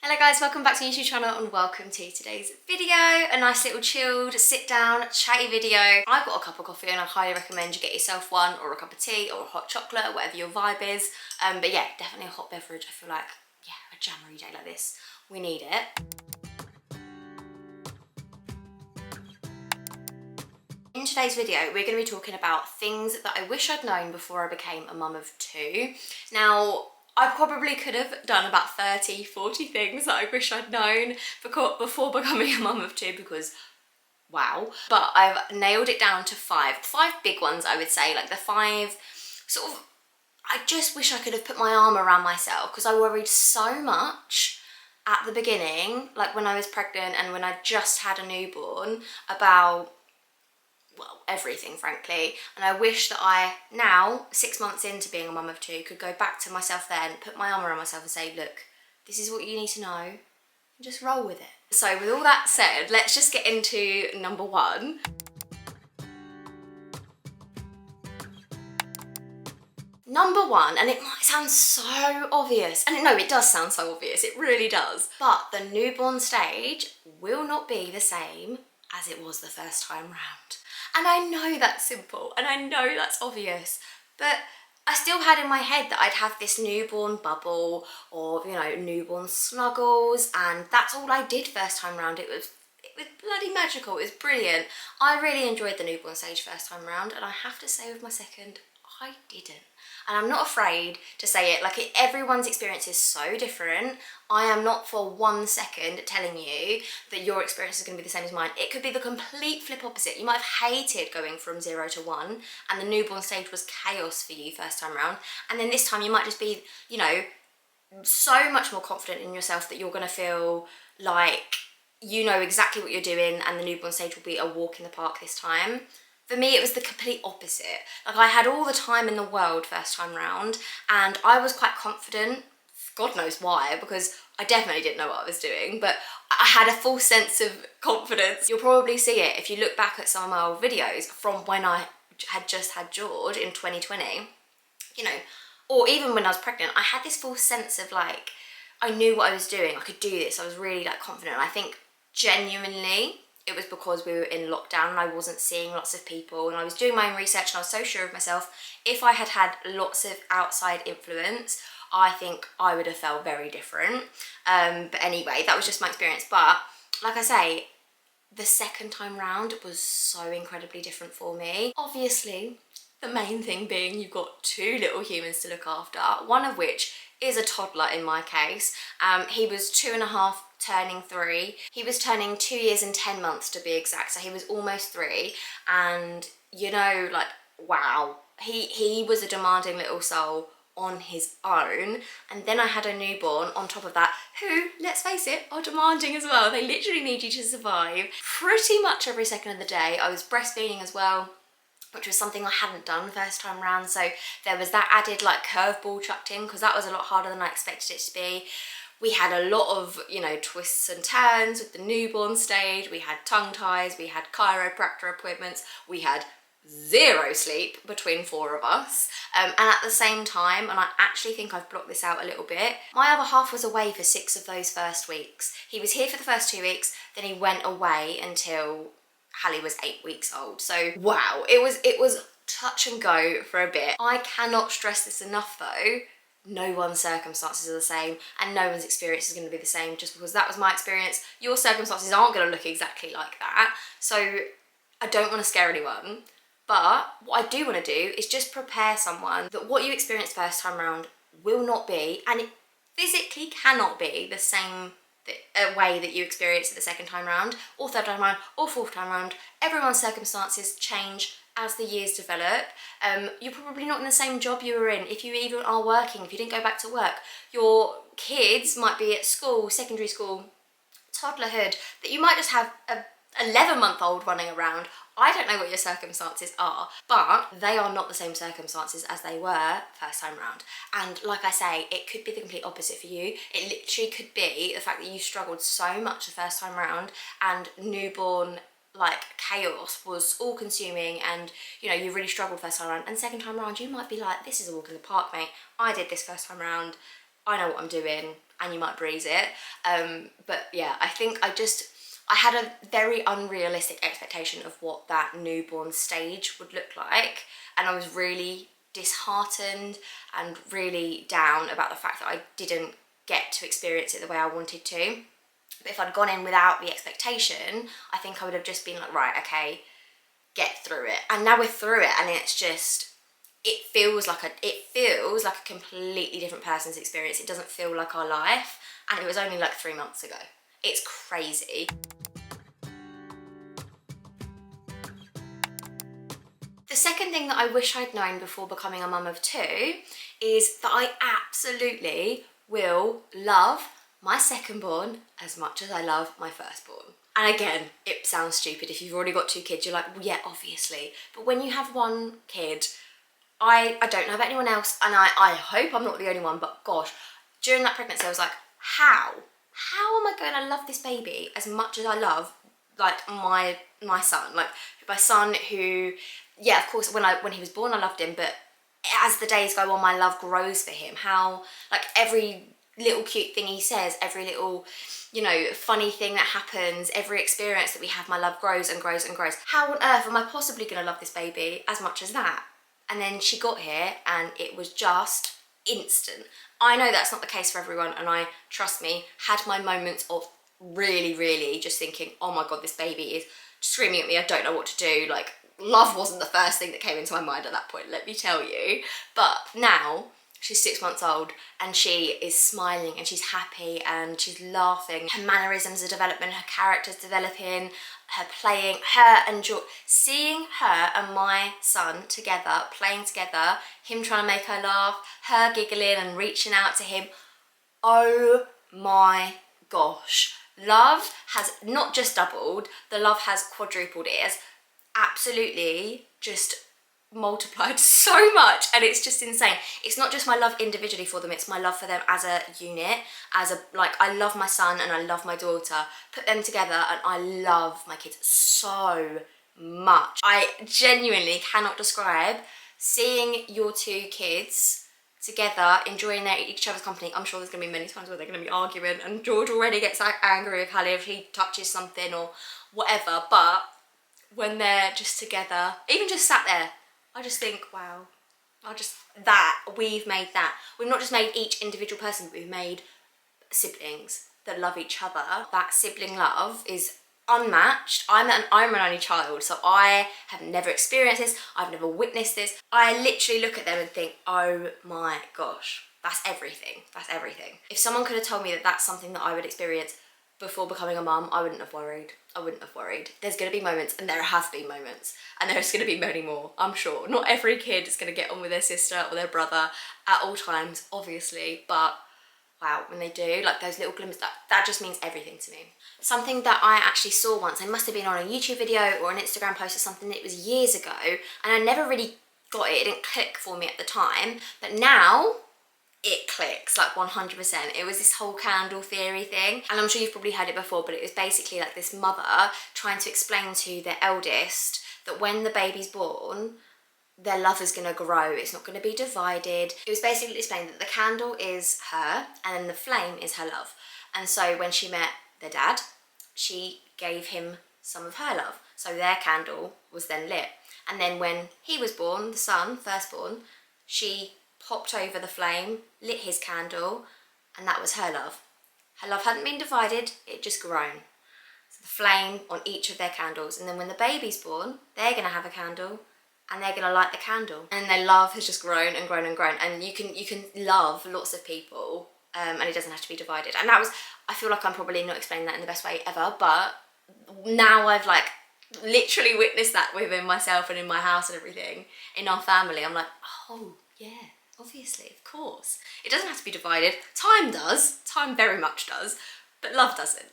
Hello guys, welcome back to my YouTube channel and welcome to today's video. A nice little chilled, sit down, chatty video. I've got a cup of coffee and I highly recommend you get yourself one, or a cup of tea or a hot chocolate, whatever your vibe is. But yeah, definitely a hot beverage. I feel like, yeah, a jammery day like this, we need it. In today's video, we're going to be talking about things that I wish I'd known before I became a mum of two. Now, I probably could have done about 30, 40 things that I wish I'd known before becoming a mum of two because, wow. But I've nailed it down to five big ones, I would say, like the five sort of, I just wish I could have put my arm around myself because I worried so much at the beginning, like when I was pregnant and when I just had a newborn, about, well, everything, frankly. And I wish that I now, 6 months into being a mum of two, could go back to myself then, put my arm around myself and say, look, this is what you need to know, and just roll with it. So with all that said, let's just get into number one. Number one, and it might sound so obvious, and no, it does sound so obvious, it really does, but the newborn stage will not be the same as it was the first time round. And I know that's simple, and I know that's obvious, but I still had in my head that I'd have this newborn bubble, or, you know, newborn snuggles, and that's all I did first time round. It was bloody magical, it was brilliant. I really enjoyed the newborn stage first time round, and I have to say with my second, I didn't. And I'm not afraid to say it, like everyone's experience is so different. I am not for 1 second telling you that your experience is going to be the same as mine. It could be the complete flip opposite. You might have hated going from 0 to 1 and the newborn stage was chaos for you first time round. And then this time you might just be, you know, so much more confident in yourself that you're going to feel like you know exactly what you're doing and the newborn stage will be a walk in the park this time. For me, it was the complete opposite. Like, I had all the time in the world first time round, and I was quite confident. God knows why, because I definitely didn't know what I was doing, but I had a full sense of confidence. You'll probably see it if you look back at some of my old videos from when I had just had George in 2020, you know, or even when I was pregnant, I had this full sense of like, I knew what I was doing, I could do this, I was really like confident. I think genuinely, it was because we were in lockdown and I wasn't seeing lots of people and I was doing my own research and I was so sure of myself. If I had had lots of outside influence, I think I would have felt very different. But anyway, that was just my experience. But like I say, the second time round was so incredibly different for me. Obviously, the main thing being you've got two little humans to look after, one of which is a toddler in my case. He was 2.5, turning 3. He was turning 2 years and 10 months to be exact, so he was almost 3. And you know, like, wow, he was a demanding little soul on his own. And then I had a newborn on top of that who, let's face it, are demanding as well. They literally need you to survive pretty much every second of the day. I was breastfeeding as well, which was something I hadn't done first time round, so there was that added like curveball chucked in because that was a lot harder than I expected it to be. We had a lot of, you know, twists and turns with the newborn stage. We had tongue ties, we had chiropractor appointments, we had 0 sleep between 4 of us. And at the same time, and I actually think I've blocked this out a little bit, my other half was away for 6 of those first weeks. He was here for the first 2 weeks, then he went away until Hallie was 8 weeks old. So wow, it was touch and go for a bit. I cannot stress this enough though. No one's circumstances are the same and no one's experience is going to be the same. Just because that was my experience, your circumstances aren't going to look exactly like that. So I don't want to scare anyone, but what I do want to do is just prepare someone that what you experienced first time round will not be, and it physically cannot be the same way that you experience it the second time round, or third time round, or fourth time round. Everyone's circumstances change as the years develop. You're probably not in the same job you were in. If you even are working, if you didn't go back to work, your kids might be at school, secondary school, toddlerhood, that you might just have a 11-month-old running around. I don't know what your circumstances are, but they are not the same circumstances as they were first time round. And like I say, it could be the complete opposite for you. It literally could be the fact that you struggled so much the first time round and newborn like chaos was all consuming and you know you really struggled first time round, and second time round you might be like, this is a walk in the park, mate. I did this first time round, I know what I'm doing and you might breeze it. But yeah, I think I had a very unrealistic expectation of what that newborn stage would look like, and I was really disheartened and really down about the fact that I didn't get to experience it the way I wanted to. But if I'd gone in without the expectation, I think I would have just been like, right, okay, get through it. And now we're through it, and it's just, it feels like a completely different person's experience. It doesn't feel like our life, and it was only like 3 months ago. It's crazy. The second thing that I wish I'd known before becoming a mum of 2 is that I absolutely will love my second-born as much as I love my firstborn. And again, it sounds stupid. If you've already got 2 kids, you're like, well, yeah, obviously. But when you have 1 kid, I don't know about anyone else, and I hope I'm not the only one, but gosh, during that pregnancy, I was like, how am I going to love this baby as much as I love, like, my son? Like, my son who, yeah, of course, when he was born, I loved him, but as the days go on, my love grows for him. How, like, every little cute thing he says, every little, you know, funny thing that happens, every experience that we have, my love grows and grows and grows. How on earth am I possibly going to love this baby as much as that? And then she got here and it was just instant. I know that's not the case for everyone, and I, trust me, had my moments of really, really just thinking, oh my God, this baby is screaming at me, I don't know what to do. Like, love wasn't the first thing that came into my mind at that point, let me tell you. But now, she's 6 months old and she is smiling and she's happy and she's laughing. Her mannerisms are developing, her character's developing, her playing, seeing her and my son together, playing together, him trying to make her laugh, her giggling and reaching out to him. Oh my gosh. Love has not just doubled, the love has quadrupled. It has absolutely just multiplied so much, and it's just insane. It's not just my love individually for them, it's my love for them as a unit, like, I love my son and I love my daughter, put them together and I love my kids so much. I genuinely cannot describe seeing your 2 kids together, enjoying each other's company. I'm sure there's going to be many times where they're going to be arguing and George already gets angry with Hallie if he touches something or whatever, but when they're just together, even just sat there, I just think, wow, we've made that. We've not just made each individual person, but we've made siblings that love each other. That sibling love is unmatched. I'm an only child, so I have never experienced this. I've never witnessed this. I literally look at them and think, oh my gosh, that's everything. That's everything. If someone could have told me that that's something that I would experience before becoming a mum, I wouldn't have worried. I wouldn't have worried. There's going to be moments, and there have been moments, and there's going to be many more, I'm sure. Not every kid is going to get on with their sister or their brother at all times, obviously, but wow, when they do, like those little glimpses, that just means everything to me. Something that I actually saw once, it must have been on a YouTube video or an Instagram post or something, it was years ago, and I never really got it, it didn't click for me at the time, but now, it clicks, like 100%. It was this whole candle theory thing, and I'm sure you've probably heard it before, but it was basically like this mother trying to explain to their eldest that when the baby's born, their love is going to grow, it's not going to be divided. It was basically explained that the candle is her and then the flame is her love. And so when she met their dad, she gave him some of her love, so their candle was then lit. And then when he was born, the son, firstborn, she popped over the flame, lit his candle, and that was her love. Her love hadn't been divided, it just grown. So the flame on each of their candles, and then when the baby's born, they're going to have a candle, and they're going to light the candle. And their love has just grown and grown and grown, and you can love lots of people, and it doesn't have to be divided. And that was, I feel like I'm probably not explaining that in the best way ever, but now I've like literally witnessed that within myself and in my house and everything, in our family. I'm like, oh yeah, obviously, of course. It doesn't have to be divided. Time does. Time very much does. But love doesn't.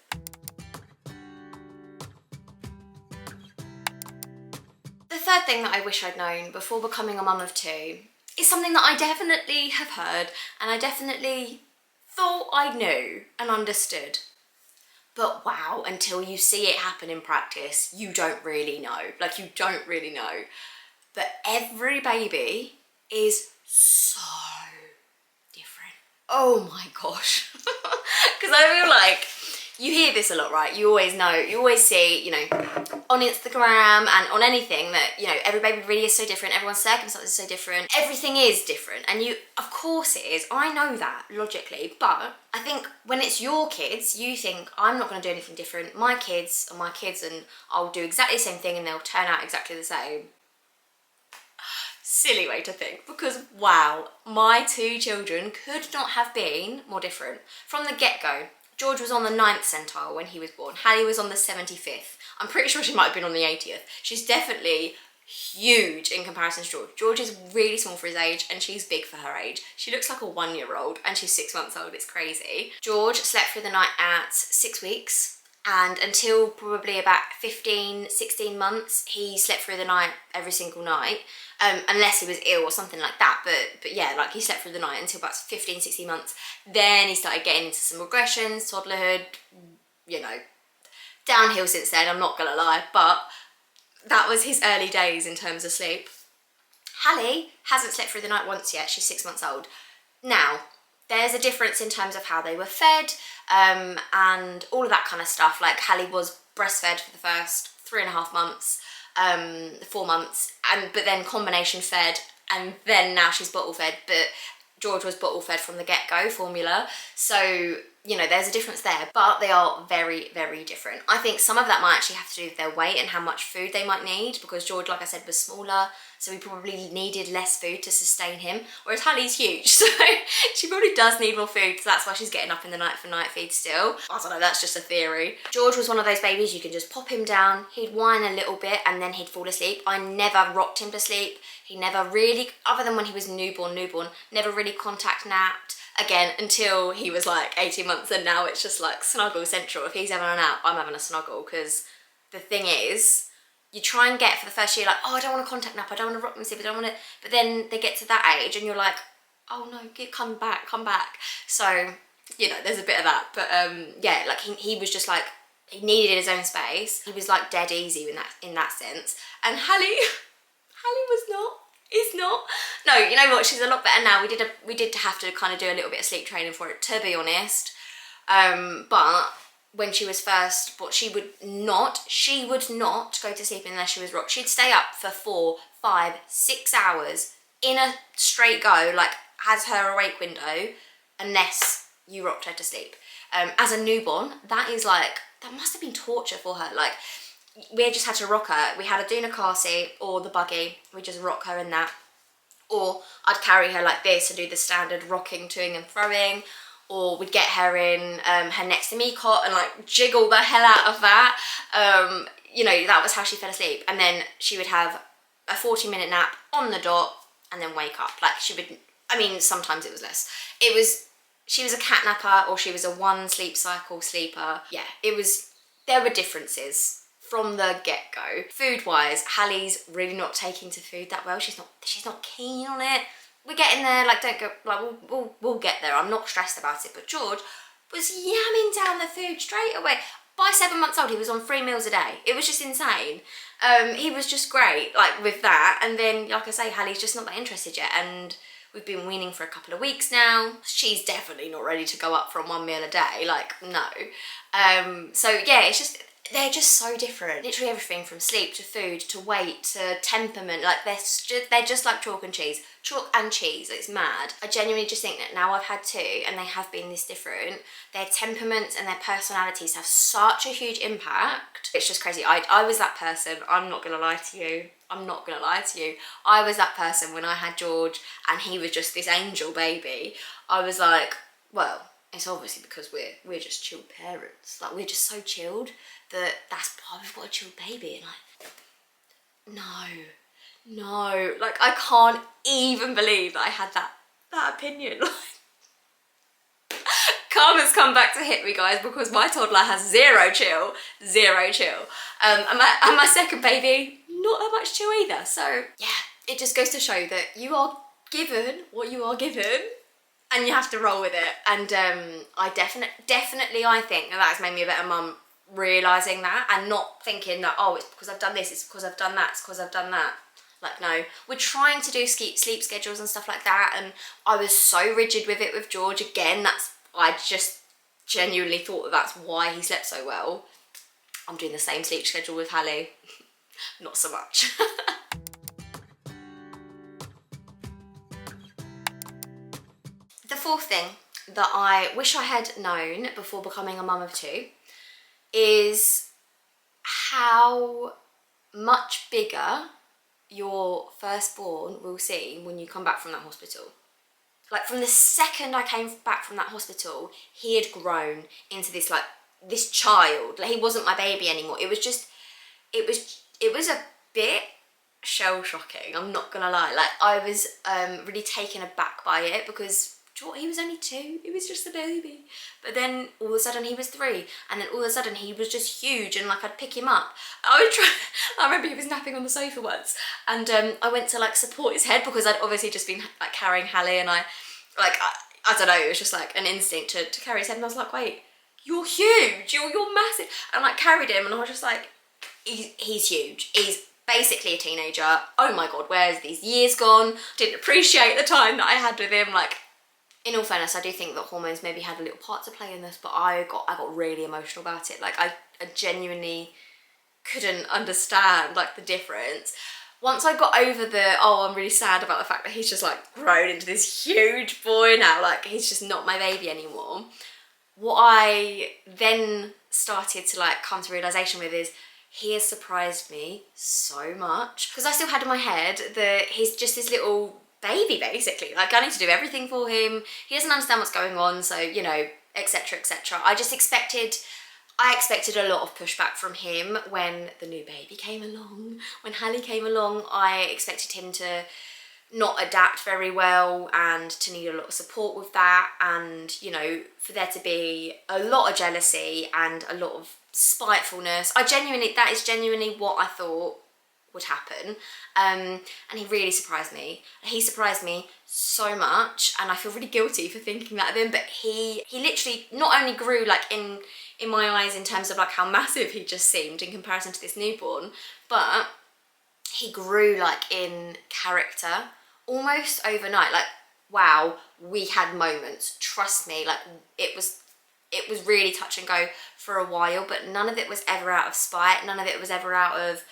The third thing that I wish I'd known before becoming a mum of 2 is something that I definitely have heard and I definitely thought I knew and understood. But wow, until you see it happen in practice, you don't really know. Like, you don't really know. But every baby is so different. Oh my gosh. Because I feel like you hear this a lot, right? You always know, you always see, you know, on Instagram and on anything that, you know, every baby really is so different, everyone's circumstances are so different, everything is different, and you, of course it is, I know that logically, but I think when it's your kids, you think, I'm not going to do anything different, my kids are my kids and I'll do exactly the same thing and they'll turn out exactly the same. Silly way to think, because wow, my two children could not have been more different. From the get-go, George was on the 9th centile when he was born. Hallie was on the 75th. I'm pretty sure she might have been on the 80th. She's definitely huge in comparison to George. George is really small for his age and she's big for her age. She looks like a 1-year-old and she's 6 months old. It's crazy. George slept through the night at 6 weeks, and until probably about 15, 16 months, he slept through the night every single night. Unless he was ill or something like that, but yeah, like he slept through the night until about 15, 16 months. Then he started getting into some regressions, toddlerhood, you know, downhill since then, I'm not gonna lie, but that was his early days in terms of sleep. Hallie hasn't slept through the night once yet, she's 6 months old. Now, there's a difference in terms of how they were fed, and all of that kind of stuff. Like Hallie was breastfed for the first 3.5 months, 4 months, but then combination fed, and then now she's bottle fed, but George was bottle fed from the get-go, formula. So, you know, there's a difference there, but they are very, very different. I think some of that might actually have to do with their weight and how much food they might need, because George, like I said, was smaller, so he probably needed less food to sustain him, whereas Hallie's huge, so she probably does need more food, so that's why she's getting up in the night for night feed still. I don't know, that's just a theory. George was one of those babies you can just pop him down, he'd whine a little bit, and then he'd fall asleep. I never rocked him to sleep. He never really, other than when he was newborn, never really contact napped. Again, until he was like 18 months, and now it's just like snuggle central. If he's having a nap, I'm having a snuggle, because the thing is, you try and get for the first year like, oh, I don't want to contact nap, I don't want to rock them to sleep, I don't want to, but then they get to that age and you're like, oh no, come back. So, you know, there's a bit of that, but yeah, like he was just like, he needed his own space. He was like dead easy in that sense. And Hallie was not. Is not. No, you know what? She's a lot better now. We did have to kind of do a little bit of sleep training for it, to be honest. But when she was first, but she would not go to sleep unless she was rocked. She'd stay up for 4, 5, 6 hours in a straight go, like as her awake window, unless you rocked her to sleep. As a newborn, that must have been torture for her. Like, we just had to rock her. We had a doona car seat or the buggy. We just rock her in that. Or I'd carry her like this and do the standard rocking, toing and throwing. Or we'd get her in her next to me cot and like jiggle the hell out of that. You know, that was how she fell asleep. And then she would have a 40-minute nap on the dot and then wake up. Like she would, I mean, sometimes it was less. She was a cat napper or she was a 1 sleep cycle sleeper. Yeah, there were differences from the get-go. Food-wise, Hallie's really not taking to food that well. She's not keen on it. We're getting there, like, don't go, like, we'll get there. I'm not stressed about it, but George was yamming down the food straight away. By 7 months old, he was on 3 meals a day. It was just insane. He was just great, like, with that. And then, like I say, Hallie's just not that interested yet, and we've been weaning for a couple of weeks now. She's definitely not ready to go up from 1 meal a day, like, no. So, yeah, it's just, they're just so different. Literally everything from sleep to food to weight to temperament, like they're just like chalk and cheese. Chalk and cheese, it's mad. I genuinely just think that now I've had 2 and they have been this different, their temperaments and their personalities have such a huge impact. It's just crazy. I was that person, I'm not gonna lie to you. I was that person when I had George and he was just this angel baby. I was like, well, it's obviously because we're just chilled parents. Like, we're just so chilled that's why we've got a chilled baby. And like, no, like I can't even believe that I had that opinion. Karma's come back to hit me, guys, because my toddler has zero chill. And my second baby, not that much chill either. So yeah, it just goes to show that you are given what you are given, and you have to roll with it. And I definitely I think that has made me a better mum, realising that and not thinking that, oh, it's because I've done this, it's because I've done that, it's because I've done that. Like, no. We're trying to do sleep schedules and stuff like that, and I was so rigid with it with George. Again, I just genuinely thought that that's why he slept so well. I'm doing the same sleep schedule with Hallie. Not so much. The fourth thing that I wish I had known before becoming a mum of two is how much bigger your firstborn will seem when you come back from that hospital. Like, from the second I came back from that hospital, he had grown into this, like, this child. Like, he wasn't my baby anymore. It was just, it was a bit shell-shocking, I'm not gonna lie. Like, I was really taken aback by it because he was only 2, he was just a baby. But then all of a sudden he was 3, and then all of a sudden he was just huge, and like I'd pick him up. I remember he was napping on the sofa once, and I went to like support his head because I'd obviously just been like carrying Hallie, and I don't know, it was just like an instinct to carry his head, and I was like, wait, you're huge, you're massive. And I like carried him, and I was just like, he's huge, he's basically a teenager. Oh my god, where's these years gone? Didn't appreciate the time that I had with him. Like, in all fairness, I do think that hormones maybe had a little part to play in this, but I got really emotional about it. Like, I genuinely couldn't understand like the difference. Once I got over I'm really sad about the fact that he's just like grown into this huge boy now, like he's just not my baby anymore. What I then started to like come to realization with is he has surprised me so much, because I still had in my head that he's just this little baby basically. Like, I need to do everything for him. He doesn't understand what's going on, so, you know, etc, etc. I expected a lot of pushback from him when the new baby came along. When Hallie came along, I expected him to not adapt very well and to need a lot of support with that, and, you know, for there to be a lot of jealousy and a lot of spitefulness. That is genuinely what I thought would happen, and he really surprised me. He surprised me so much, and I feel really guilty for thinking that of him, but he literally not only grew like in my eyes in terms of like how massive he just seemed in comparison to this newborn, but he grew like in character almost overnight. Like, wow, we had moments, trust me, like it was really touch and go for a while, but none of it was ever out of spite, none of it was ever out of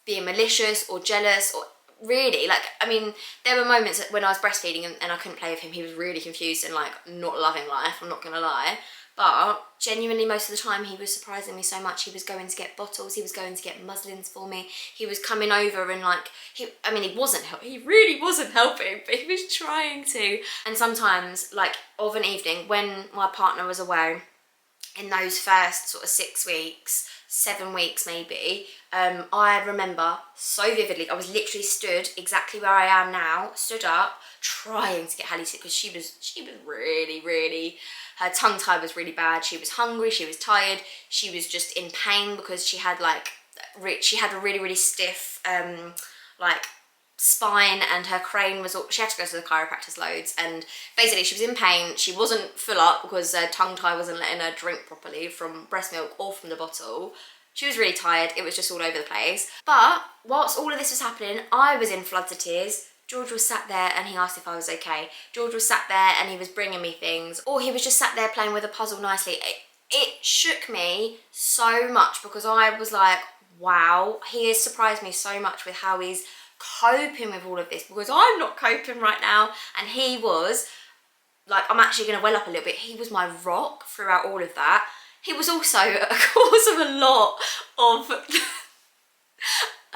being malicious or jealous, or really, like, I mean, there were moments when I was breastfeeding and I couldn't play with him. He was really confused and like not loving life, I'm not gonna lie, but genuinely most of the time he was surprising me so much. He was going to get bottles, he was going to get muslins for me, he was coming over and like, he really wasn't helping, but he was trying to. And sometimes, like, of an evening when my partner was away, in those first sort of 6 weeks, 7 weeks maybe, I remember so vividly, I was literally stood exactly where I am now, stood up, trying to get Hallie to, because she was really, her tongue tie was really bad, she was hungry, she was tired, she was just in pain because she had like, she had a really stiff like spine, and her crane was all, she had to go to the chiropractor's loads, and basically she was in pain. She wasn't full up because her tongue tie wasn't letting her drink properly from breast milk or from the bottle. She was really tired, it was just all over the place. But whilst all of this was happening, I was in floods of tears. George was sat there and he asked if I was okay. George was sat there and he was bringing me things, or he was just sat there playing with a puzzle nicely. It shook me so much because I was like, wow, he has surprised me so much with how he's coping with all of this, because I'm not coping right now, and he was like, I'm actually going to well up a little bit, he was my rock throughout all of that. He was also a cause of a lot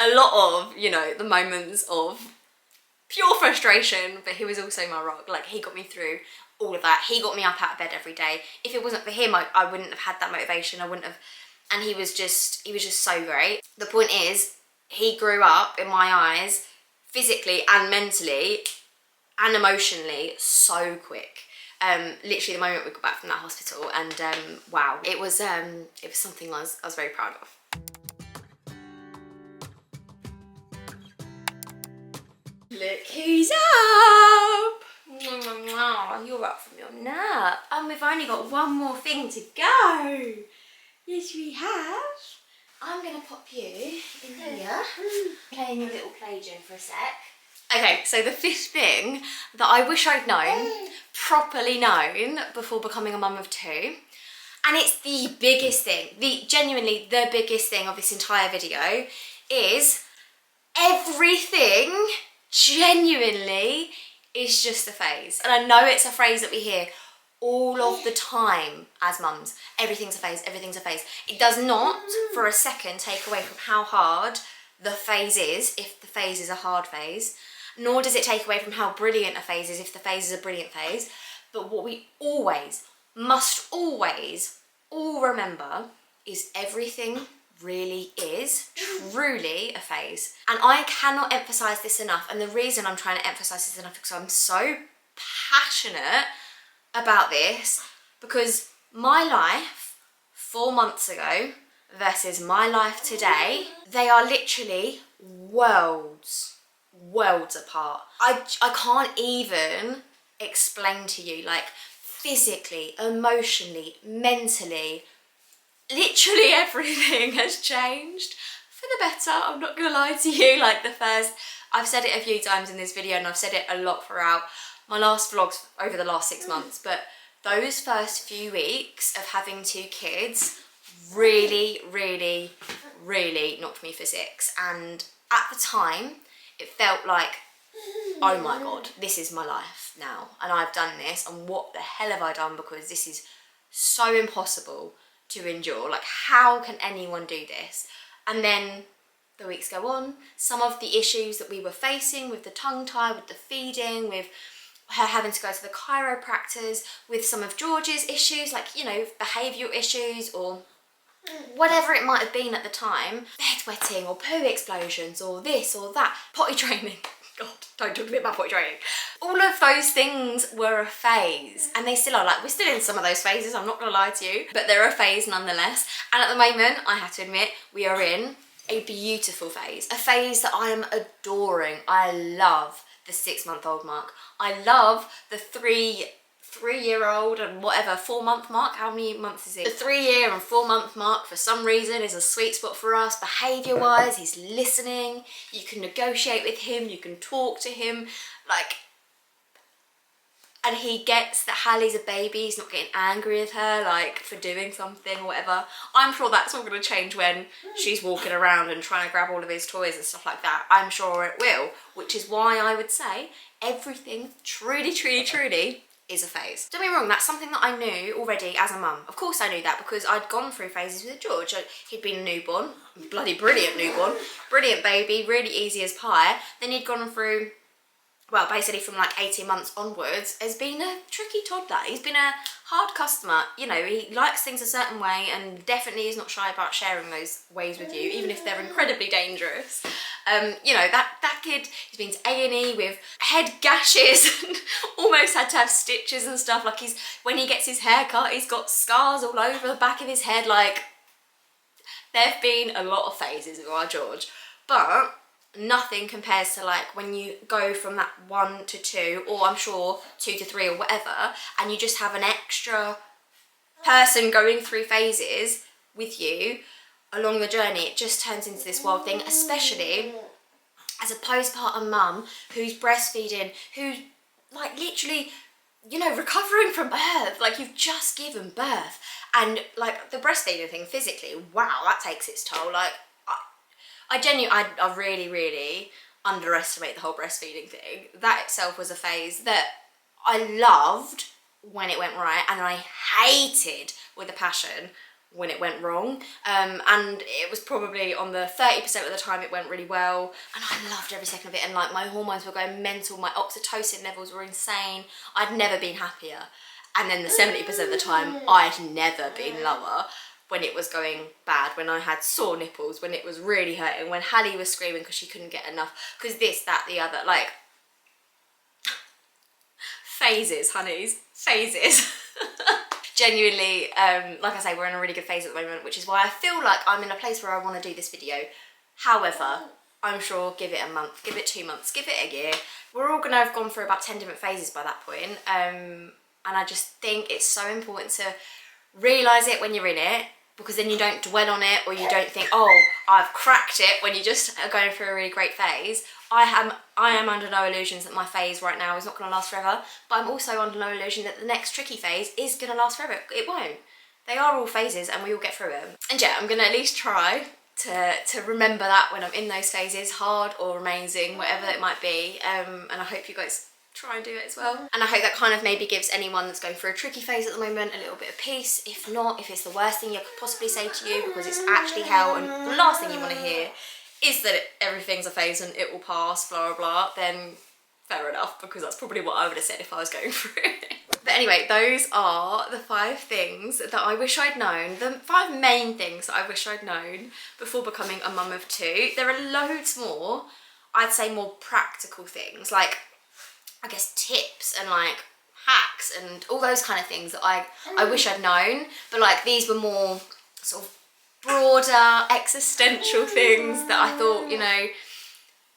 of, you know, the moments of pure frustration, but he was also my rock. Like, he got me through all of that. He got me up out of bed every day. If it wasn't for him, I wouldn't have had that motivation. I wouldn't have, and he was just so great. The point is, he grew up in my eyes physically and mentally and emotionally so quick. Literally the moment we got back from that hospital, and wow, it was something I was very proud of. Look who's up! You're up from your nap, and we've only got one more thing to go. Yes, we have. I'm going to pop you in here, playing your little play gym for a sec. Okay, so the fifth thing that I wish I'd known, properly known, before becoming a mum of two, and it's the biggest thing, genuinely the biggest thing of this entire video, is everything genuinely is just a phase. And I know it's a phrase that we hear all of the time as mums. Everything's a phase, everything's a phase. It does not for a second take away from how hard the phase is, if the phase is a hard phase, nor does it take away from how brilliant a phase is if the phase is a brilliant phase. But what we must always all remember is everything really is truly a phase. And I cannot emphasize this enough, and the reason I'm trying to emphasize this enough is because I'm so passionate about this, because my life 4 months ago versus my life today, they are literally worlds apart. I can't even explain to you, like, physically, emotionally, mentally, literally everything has changed for the better. I'm not gonna lie to you. Like, I've said it a few times in this video, and I've said it a lot throughout my last vlogs over the last 6 months, but those first few weeks of having 2 kids really knocked me for 6. And at the time, it felt like, oh my God, this is my life now, and I've done this, and what the hell have I done, because this is so impossible to endure. Like, how can anyone do this? And then the weeks go on, some of the issues that we were facing with the tongue tie, with the feeding, with her having to go to the chiropractors, with some of George's issues, like, you know, behavioural issues or whatever it might have been at the time, bedwetting or poo explosions or this or that, potty training. God, don't talk to me about potty training. All of those things were a phase, and they still are. Like, we're still in some of those phases, I'm not gonna lie to you, but they're a phase nonetheless. And at the moment, I have to admit, we are in a beautiful phase, a phase that I am adoring. I love the 6-month-old mark. I love the three-year-old and whatever, 4-month mark. How many months is it? The 3-year and 4-month mark, for some reason, is a sweet spot for us. Behaviour wise, he's listening, you can negotiate with him, you can talk to him, like, and he gets that Hallie's a baby, he's not getting angry with her, like, for doing something or whatever. I'm sure that's all going to change when she's walking around and trying to grab all of his toys and stuff like that. I'm sure it will, which is why I would say everything truly is a phase. Don't be wrong, that's something that I knew already as a mum. Of course I knew that, because I'd gone through phases with George. He'd been a newborn, bloody brilliant newborn, brilliant baby, really easy as pie. Then he'd gone through, well, basically from like 18 months onwards, has been a tricky toddler. He's been a hard customer. You know, he likes things a certain way, and definitely is not shy about sharing those ways with you, even if they're incredibly dangerous. You know, that kid, he's been to A&E with head gashes and almost had to have stitches and stuff. Like, when he gets his hair cut, he's got scars all over the back of his head. Like, there've been a lot of phases with our George, but nothing compares to, like, when you go from that 1 to 2, or I'm sure 2 to 3 or whatever, and you just have an extra person going through phases with you along the journey. It just turns into this wild thing, especially as a postpartum mum who's breastfeeding, who's, like, literally, you know, recovering from birth. Like, you've just given birth, and, like, the breastfeeding thing physically, wow, that takes its toll. Like, I really underestimate the whole breastfeeding thing. That itself was a phase that I loved when it went right, and I hated with a passion when it went wrong. And it was probably on the 30% of the time it went really well, and I loved every second of it, and, like, my hormones were going mental, my oxytocin levels were insane. I'd never been happier. And then the 70% of the time, I'd never been lower. When it was going bad, when I had sore nipples, when it was really hurting, when Hallie was screaming because she couldn't get enough, because this, that, the other, like, phases, honeys, phases. Genuinely, like I say, we're in a really good phase at the moment, which is why I feel like I'm in a place where I want to do this video. However, I'm sure, give it a month, give it 2 months, give it a year, we're all going to have gone through about 10 different phases by that point. And I just think it's so important to realise it when you're in it, because then you don't dwell on it, or you don't think, oh, I've cracked it, when you just are going through a really great phase. I am under no illusions that my phase right now is not going to last forever, but I'm also under no illusion that the next tricky phase is going to last forever. It won't. They are all phases and we will get through them. And yeah, I'm going to at least try to remember that when I'm in those phases, hard or amazing, whatever it might be. And I hope you guys try and do it as well. And I hope that kind of maybe gives anyone that's going through a tricky phase at the moment a little bit of peace. If not, if it's the worst thing you could possibly say to you because it's actually hell and the last thing you want to hear is that everything's a phase and it will pass, blah, blah, blah, then fair enough, because that's probably what I would have said if I was going through it. But anyway, those are the 5 things that I wish I'd known, the 5 main things that I wish I'd known before becoming a mum of 2. There are loads more, I'd say more practical things, like, I guess, tips and like hacks and all those kind of things that I wish I'd known, but like these were more sort of broader existential things that I thought, you know,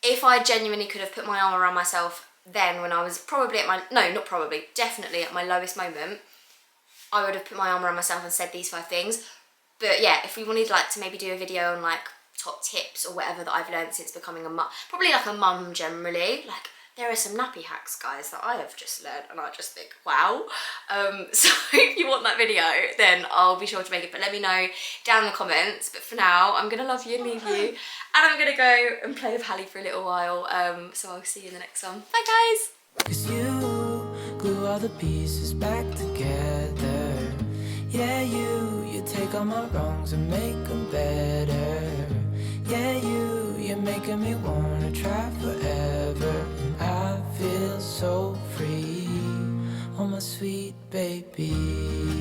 if I genuinely could have put my arm around myself then when I was probably at my, no, not probably, definitely at my lowest moment, I would have put my arm around myself and said these 5 things. But yeah, if we wanted like to maybe do a video on like top tips or whatever that I've learned since becoming a mum, probably like a mum generally, like there are some nappy hacks, guys, that I have just learned and I just think, wow. So if you want that video, then I'll be sure to make it, but let me know down in the comments. But for now, I'm gonna love you and leave you, and I'm gonna go and play with Hallie for a little while. So I'll see you in the next one. Bye, guys. 'Cause you glue all the pieces back together. Yeah, you take all my wrongs and make them better. Yeah, you're making me wanna try forever. I feel so free, oh my sweet baby.